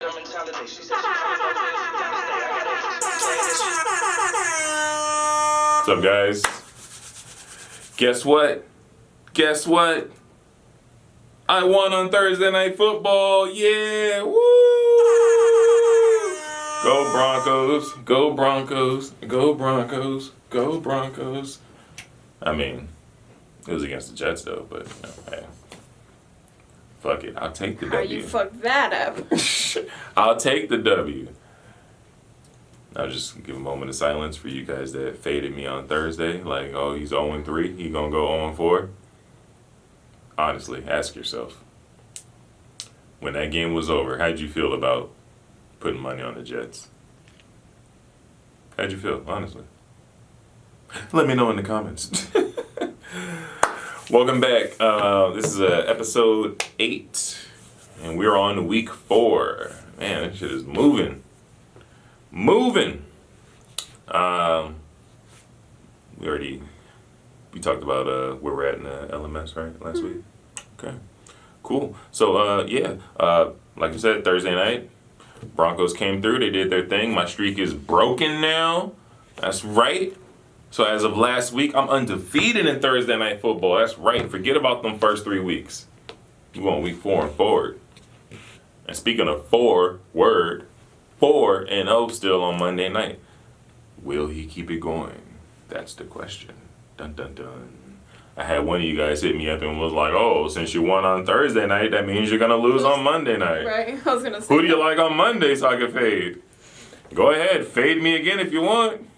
What's up, guys? Guess what? Guess what? I won on Thursday Night Football. Yeah! Woo! Go Broncos! Go Broncos! Go Broncos! Go Broncos! I mean, it was against the Jets though, but you know, hey. Fuck it. I'll take the W. How you fucked that up? I'll take the W. I'll just give a moment of silence for you guys that faded me on Thursday. Like, oh, he's 0-3. He gonna go 0-4. Honestly, ask yourself. When that game was over, how'd you feel about putting money on the Jets? How'd you feel, honestly? Let me know in the comments. Welcome back. This is episode 8, and we're on week 4. Man, that shit is moving. Moving. We talked about where we're at in the LMS, right, last week? Okay, cool. So, like I said, Thursday night, Broncos came through. They did their thing. My streak is broken now. That's right. So as of last week, I'm undefeated in Thursday Night Football. That's right. Forget about them first 3 weeks. We're going week 4 and forward. And speaking of 4-0 still on Monday night. Will he keep it going? That's the question. Dun, dun, dun. I had one of you guys hit me up and was like, oh, since you won on Thursday night, that means you're going to lose on Monday night. Right. I was going to say. Who do you like on Monday so I can fade? Go ahead. Fade me again if you want.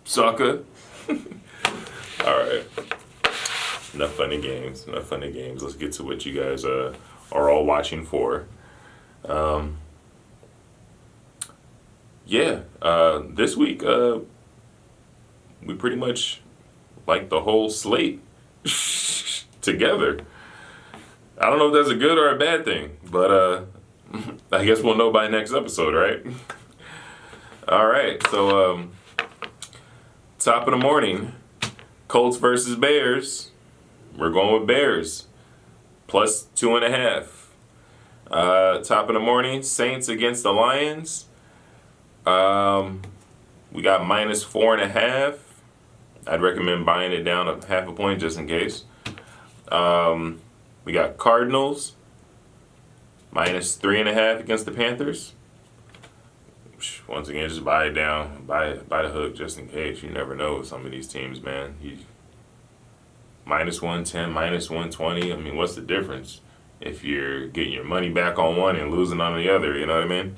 Sucker. All right. Enough funny games. Let's get to what you guys are all watching for. This week, we pretty much like the whole slate together. I don't know if that's a good or a bad thing, but I guess we'll know by next episode, right? All right, so top of the morning, Colts versus Bears. We're going with Bears, plus 2.5. Top of the morning, Saints against the Lions. We got minus 4.5. I'd recommend buying it down a half a point just in case. We got Cardinals, minus 3.5 against the Panthers. Once again, just buy it down, buy the hook just in case. You never know with some of these teams, man. Minus 110, minus 120. I mean, what's the difference if you're getting your money back on one and losing on the other? You know what I mean?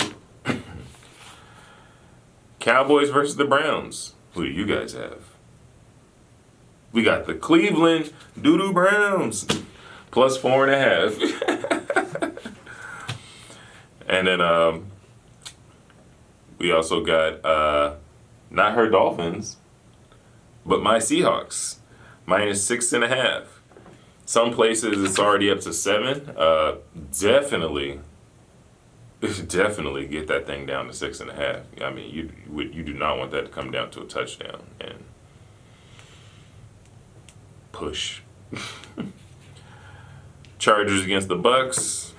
Cowboys versus the Browns. Who do you guys have? We got the Cleveland Doo-Doo Browns, plus 4.5. And then we also got not her Dolphins, but my Seahawks, minus 6.5. Some places it's already up to 7. Definitely get that thing down to 6.5. I mean, you do not want that to come down to a touchdown and push. Chargers against the Bucks,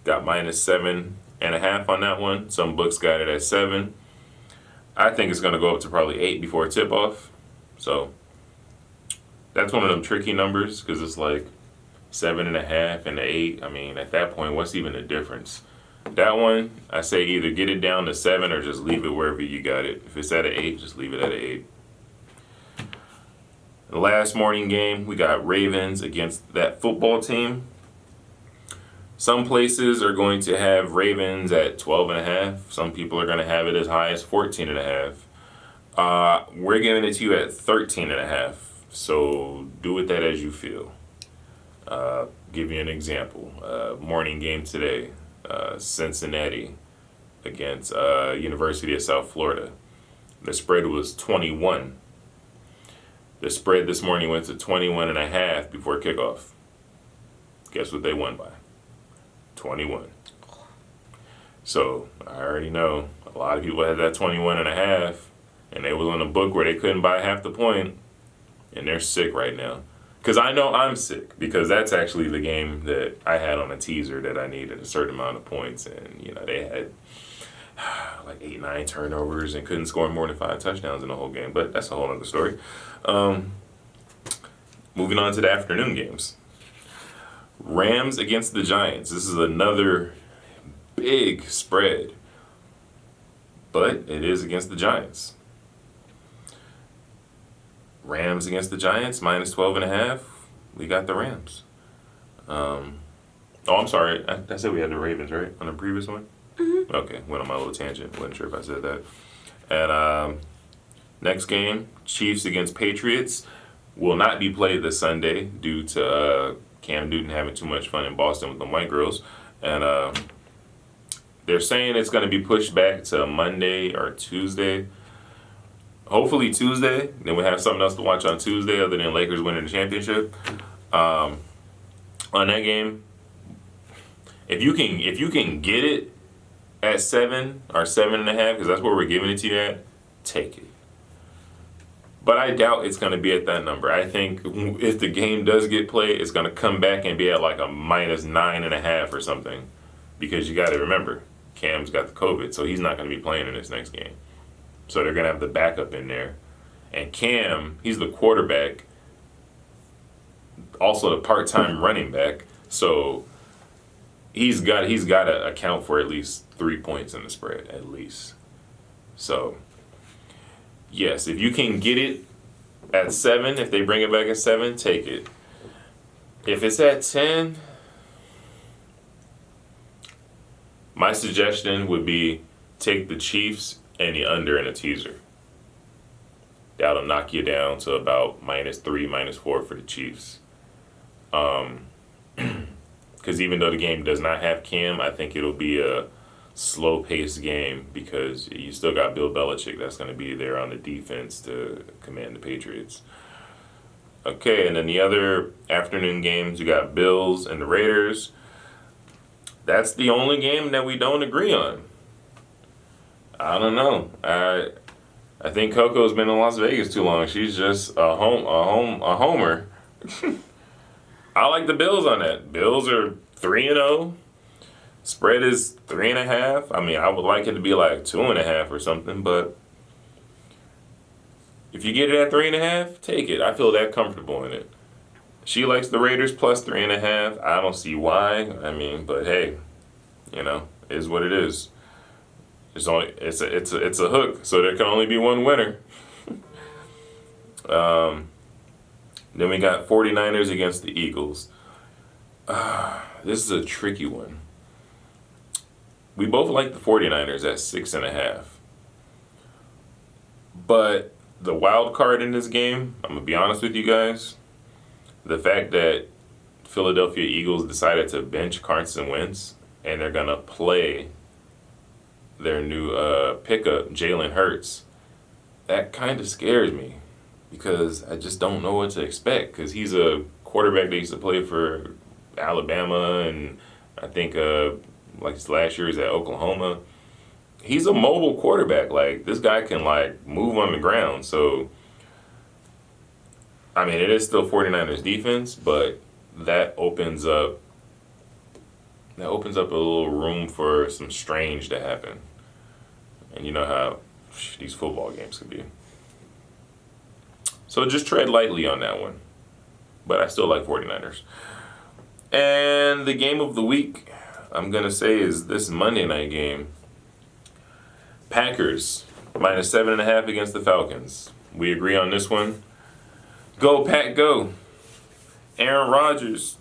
got minus 7.5 on that one. Some books got it at 7. I think it's going to go up to probably 8 before tip off. So that's one of them tricky numbers because it's like 7.5 and 8. I mean, at that point, what's even the difference? That one, I say either get it down to 7 or just leave it wherever you got it. If it's at an 8, just leave it at an 8. The last morning game, we got Ravens against that football team. Some places are going to have Ravens at 12.5. Some people are going to have it as high as 14.5. We're giving it to you at 13.5. So do with that as you feel. Give you an example. Morning game today. Cincinnati against University of South Florida. The spread was 21. The spread this morning went to 21.5 before kickoff. Guess what they won by? 21. So I already know a lot of people had that 21.5, and they was on a book where they couldn't buy half the point, and they're sick right now. Because I know I'm sick, because that's actually the game that I had on a teaser that I needed a certain amount of points, and they had like 8-9 turnovers and couldn't score more than 5 touchdowns in the whole game. But that's a whole other story. Moving on to the afternoon games. Rams against the Giants. This is another big spread, but it is against the Giants. Rams against the Giants, -12.5. We got the Rams. I'm sorry. I said we had the Ravens, right, on the previous one? Mm-hmm. Okay, went on my little tangent. Wasn't sure if I said that. And next game, Chiefs against Patriots, will not be played this Sunday due to Cam Newton having too much fun in Boston with the white girls. And they're saying it's going to be pushed back to Monday or Tuesday. Hopefully Tuesday. Then we'll have something else to watch on Tuesday other than Lakers winning the championship. On that game, if you can get it at 7 or 7.5, because that's where we're giving it to you at, take it. But I doubt it's going to be at that number. I think if the game does get played, it's going to come back and be at like a -9.5 or something. Because you got to remember, Cam's got the COVID, so he's not going to be playing in this next game. So they're going to have the backup in there. And Cam, he's the quarterback, also the part-time running back. So he's got to account for at least 3 points in the spread, at least. So, yes, if you can get it at 7, if they bring it back at 7, take it. If it's at 10, my suggestion would be take the Chiefs and the under in a teaser. That'll knock you down to about -3, -4 for the Chiefs. Because even though the game does not have Cam, I think it'll be a slow-paced game because you still got Bill Belichick that's going to be there on the defense to command the Patriots. Okay, and then the other afternoon games, you got Bills and the Raiders. That's the only game that we don't agree on. I don't know. I think Coco's been in Las Vegas too long. She's just a homer. I like the Bills on that. Bills are 3-0. Spread is 3.5. I mean, I would like it to be like 2.5 or something, but if you get it at 3.5, take it. I feel that comfortable in it. She likes the Raiders plus 3.5. I don't see why. I mean, but hey, it is what it is. It's a hook, so there can only be one winner. Then we got 49ers against the Eagles. This is a tricky one. We both like the 49ers at 6.5. But the wild card in this game, I'm going to be honest with you guys, the fact that Philadelphia Eagles decided to bench Carson Wentz and they're going to play their new pickup, Jalen Hurts, that kind of scares me because I just don't know what to expect because he's a quarterback that used to play for Alabama and I think like last year he's at Oklahoma. He's a mobile quarterback. Like, this guy can, like, move on the ground. So, I mean, it is still 49ers defense, but that opens up a little room for some strange to happen. And you know how these football games can be. So just tread lightly on that one. But I still like 49ers. And the game of the week, I'm going to say, is this Monday night game. Packers, -7.5 against the Falcons. We agree on this one. Go, Pack, go. Aaron Rodgers.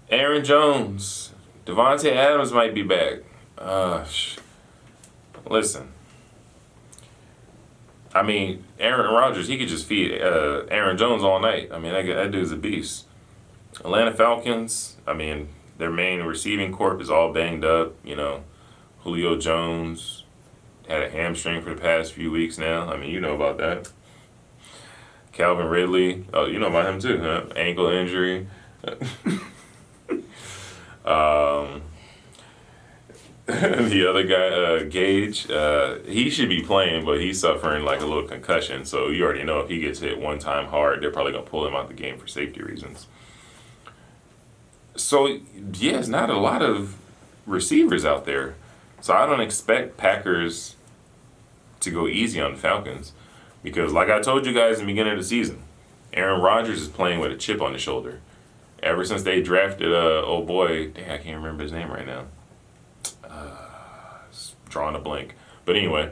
Aaron Jones. Devontae Adams might be back. Listen. I mean, Aaron Rodgers, he could just feed Aaron Jones all night. I mean, that dude's a beast. Atlanta Falcons, I mean, their main receiving corp is all banged up, Julio Jones had a hamstring for the past few weeks now. I mean, you know about that. Calvin Ridley. Oh, you know about him too, huh? Ankle injury. The other guy, Gage, he should be playing, but he's suffering like a little concussion. So you already know if he gets hit one time hard, they're probably gonna pull him out the game for safety reasons. So yeah, it's not a lot of receivers out there. So I don't expect Packers to go easy on the Falcons because, like I told you guys in the beginning of the season, Aaron Rodgers is playing with a chip on his shoulder. Ever since they drafted, oh boy, dang, I can't remember his name right now. Drawing a blank. But anyway,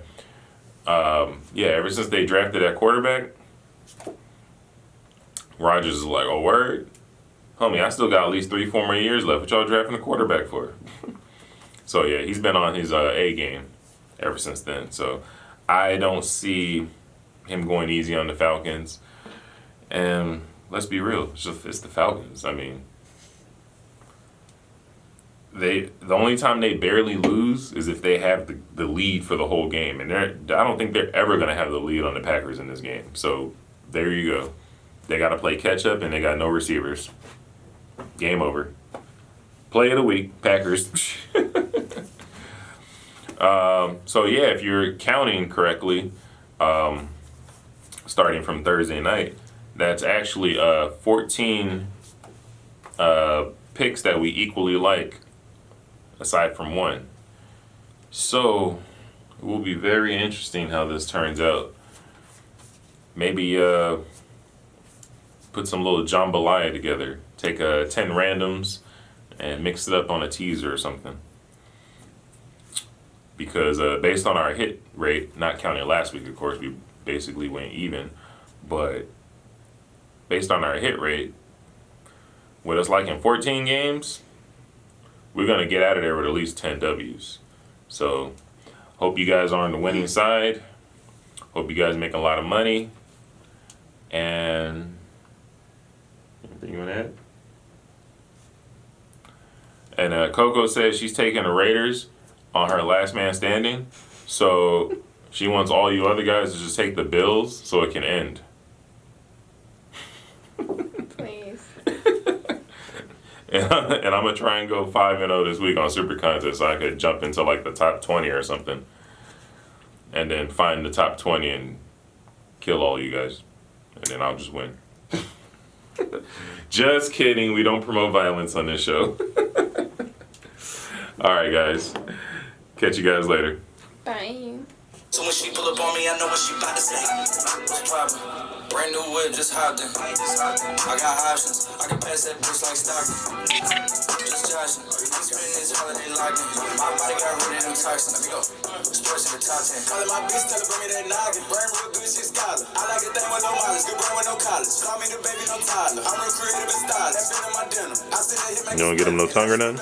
yeah, ever since they drafted that quarterback, Rodgers is like, oh, word? Homie, I still got at least 3-4 more years left. What y'all drafting a quarterback for? So, yeah, he's been on his A game ever since then. So, I don't see him going easy on the Falcons. And let's be real, it's the Falcons. I mean, the only time they barely lose is if they have the lead for the whole game. And I don't think they're ever going to have the lead on the Packers in this game. So, there you go. They got to play catch-up, and they got no receivers. Game over. Play of the week, Packers. So, yeah, if you're counting correctly, starting from Thursday night, that's actually 14 picks that we equally like, aside from one. So, it will be very interesting how this turns out. Maybe put some little jambalaya together. Take 10 randoms and mix it up on a teaser or something. Because based on our hit rate, not counting last week, of course, we basically went even. But based on our hit rate, what it's like in 14 games, we're going to get out of there with at least 10 W's. So, hope you guys are on the winning side. Hope you guys make a lot of money. And anything you want to add? And Coco says she's taking the Raiders on her last man standing. So she wants all you other guys to just take the Bills so it can end. Please. And I'm going to try and go 5-0 this week on Super Contest so I could jump into like the top 20 or something. And then find the top 20 and kill all you guys. And then I'll just win. Just kidding. We don't promote violence on this show. All right, guys. Catch you guys later. Bye. So when she pull up on me, I know what she about to say. What's poppin'? Brand new whip, just hopped in. I got options. I can pass that bitch like Stockton. Just joshing. Spending this holiday locked in. My body got rid of them toxins. Let me go. Sports in the top 10. Calling my bitch, tell her bring me that noggin. Brain real good, she's scholar. I like a thing with no mileage. Good brain with no college. Call me the baby, no toddler. I'm real creative and stylish. That been in my dinner. I said that hit my. You don't get him no tongue or nothing?